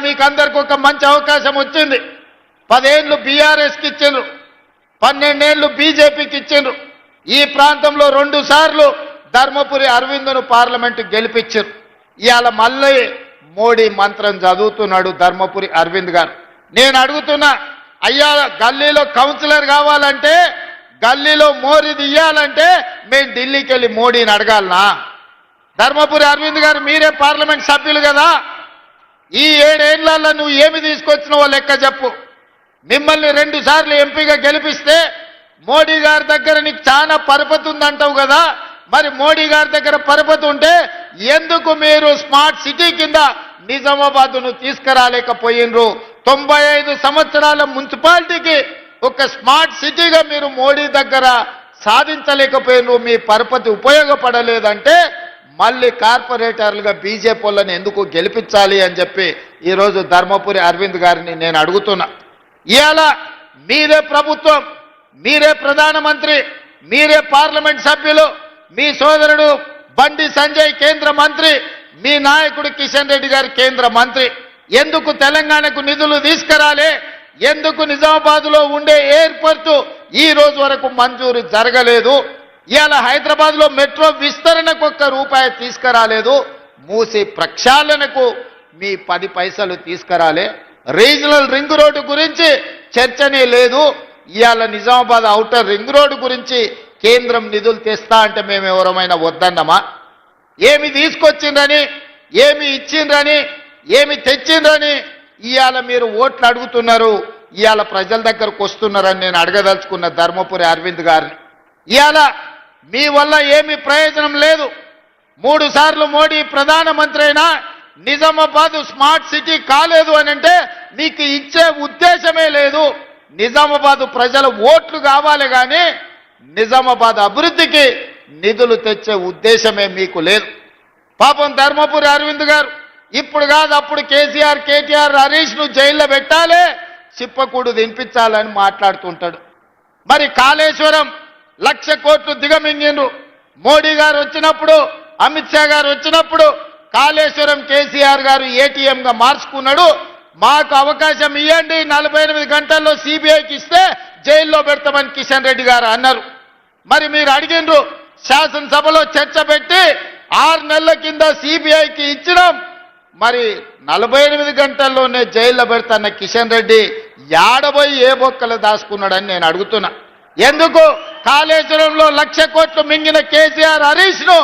మీకు అందరికి ఒక మంచి అవకాశం వచ్చింది. 10 ఏళ్ళు బీఆర్ఎస్కి ఇచ్చిండ్రు, 12 ఏళ్ళు బీజేపీకి ఇచ్చిండ్రు. ఈ ప్రాంతంలో 2 సార్లు ధర్మపురి అరవింద్ను పార్లమెంటు గెలిపించారు. ఇవాళ మళ్ళీ మోడీ మంత్రం చదువుతున్నాడు ధర్మపురి అరవింద్ గారు. నేను అడుగుతున్నా, అయ్యా గల్లీలో కౌన్సిలర్ కావాలంటే, గల్లీలో మోరీ తీయాలంటే మేము ఢిల్లీకి వెళ్ళి మోడీని అడగాలనా? ధర్మపురి అరవింద్ గారు మీరే పార్లమెంట్ సభ్యులు కదా, ఈ 7 ఏళ్లలో నువ్వు ఏమి తీసుకొచ్చినావో లెక్క చెప్పు. మిమ్మల్ని 2 సార్లు ఎంపీగా గెలిపిస్తే మోడీ గారి దగ్గర నీకు చాలా పరపతి ఉందంటావు కదా, మరి మోడీ గారి దగ్గర పరపతి ఉంటే ఎందుకు మీరు స్మార్ట్ సిటీ కింద నిజామాబాద్ను తీసుకురాలేకపోయినరు? 95 సంవత్సరాల మున్సిపాలిటీకి ఒక స్మార్ట్ సిటీగా మీరు మోడీ దగ్గర సాధించలేకపోయినరు. మీ పరపతి ఉపయోగపడలేదంటే మళ్ళీ కార్పొరేటర్లుగా బీజేపీ వాళ్ళని ఎందుకు గెలిపించాలి అని చెప్పి ఈరోజు ధర్మపురి అరవింద్ గారిని నేను అడుగుతున్నా. ఇవాళ మీరే ప్రభుత్వం, మీరే ప్రధానమంత్రి, మీరే పార్లమెంట్ సభ్యులు, మీ సోదరుడు బండి సంజయ్ కేంద్ర మంత్రి, మీ నాయకుడు కిషన్ రెడ్డి గారు కేంద్ర మంత్రి. ఎందుకు తెలంగాణకు నిధులు తీసుకురాలే? ఎందుకు నిజామాబాద్లో ఉండే ఎయిర్పోర్టు ఈ రోజు వరకు మంజూరు జరగలేదు? ఇవాళ హైదరాబాద్లో మెట్రో విస్తరణకు ₹1 తీసుకురాలేదు. మూసి ప్రక్షాళనకు మీ 10 పైసలు తీసుకురాలే. రీజనల్ రింగ్ రోడ్డు గురించి చర్చనే లేదు. ఇవాళ నిజామాబాద్ ఔటర్ రింగ్ రోడ్డు గురించి కేంద్రం నిధులు తెస్తా అంటే మేము ఎవరమైనా వద్దన్నమా? ఏమి తీసుకొచ్చిండ్రని, ఏమి ఇచ్చిండ్రని, ఏమి తెచ్చిండ్రని ఇవాళ మీరు ఓట్లు అడుగుతున్నారు, ఇవాళ ప్రజల దగ్గరకు వస్తున్నారని నేను అడగదలుచుకున్న ధర్మపురి అరవింద్ గారిని. ఇవాళ మీ వల్ల ఏమి ప్రయోజనం లేదు. 3 సార్లు మోడీ ప్రధానమంత్రి అయినా నిజామాబాద్ స్మార్ట్ సిటీ కాలేదు అని అంటే మీకు ఇచ్చే ఉద్దేశమే లేదు. నిజామాబాద్ ప్రజల ఓట్లు కావాలి కానీ నిజామాబాద్ అభివృద్ధికి నిధులు తెచ్చే ఉద్దేశమే మీకు లేదు. పాపం ధర్మపురి అరవింద్ గారు ఇప్పుడు కాదు అప్పుడు కేసీఆర్, కేటీఆర్, హరీష్ను జైల్లో పెట్టాలి, చిప్పకూడు దింపించాలని మాట్లాడుతుంటాడు. మరి కాళేశ్వరం 1,00,000 కోట్లు దిగమింగిండ్రు. మోడీ గారు వచ్చినప్పుడు, అమిత్ షా గారు వచ్చినప్పుడు కాళేశ్వరం కేసీఆర్ గారు ఏటీఎంగా మార్చుకున్నాడు. మాకు అవకాశం ఇవ్వండి, 48 గంటల్లో సిబిఐకి ఇస్తే జైల్లో పెడతామని కిషన్ రెడ్డి గారు అన్నారు. మరి మీరు అడిగిండ్రు, శాసనసభలో చర్చ పెట్టి 6 నెలల కింద సిబిఐకి ఇచ్చినాం, మరి 48 గంటల్లోనే జైల్లో పెడతాన్న కిషన్ రెడ్డి యాడబోయి ఏ బొక్కలు దాచుకున్నాడని నేను అడుగుతున్నా. ఎందుకు కాళేశ్వరంలో 1,00,000 కోట్లు మింగిన కేసీఆర్, హరీష్ను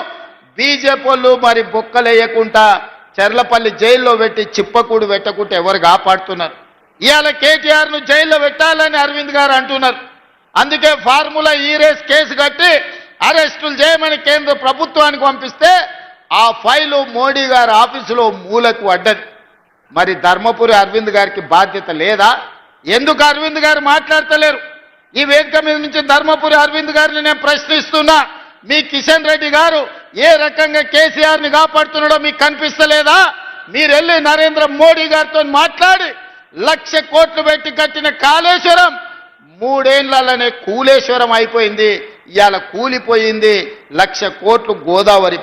బీజేపీ వాళ్ళు మరి బొక్కలేయకుండా చెర్లపల్లి జైల్లో పెట్టి చిప్పకూడు పెట్టకుంటే ఎవరు కాపాడుతున్నారు? ఇవాళ కేటీఆర్ను జైల్లో పెట్టాలని అరవింద్ గారు అంటున్నారు. అందుకే ఫార్ములా ఈ రేస్ కేసు కట్టి అరెస్టులు చేయమని కేంద్ర ప్రభుత్వానికి పంపిస్తే ఆ ఫైలు మోడీ గారి ఆఫీసులో మూలకు అడ్డది. మరి ధర్మపురి అరవింద్ గారికి బాధ్యత లేదా? ఎందుకు అరవింద్ గారు మాట్లాడతలేరు? ఈ వేదిక మీద నుంచి ధర్మపురి అరవింద్ గారిని నేను ప్రశ్నిస్తున్నా. మీ కిషన్ రెడ్డి గారు ఏ రకంగా కేసీఆర్ని కాపాడుతున్నాడో మీకు కనిపిస్తలేదా? మీరు వెళ్ళి నరేంద్ర మోడీ గారితో మాట్లాడి 1,00,000 కోట్లు పెట్టి కట్టిన కాళేశ్వరం 3 ఏళ్లలోనే కూలేశ్వరం అయిపోయింది. ఇవాళ కూలిపోయింది. 1,00,000 కోట్లు గోదావరి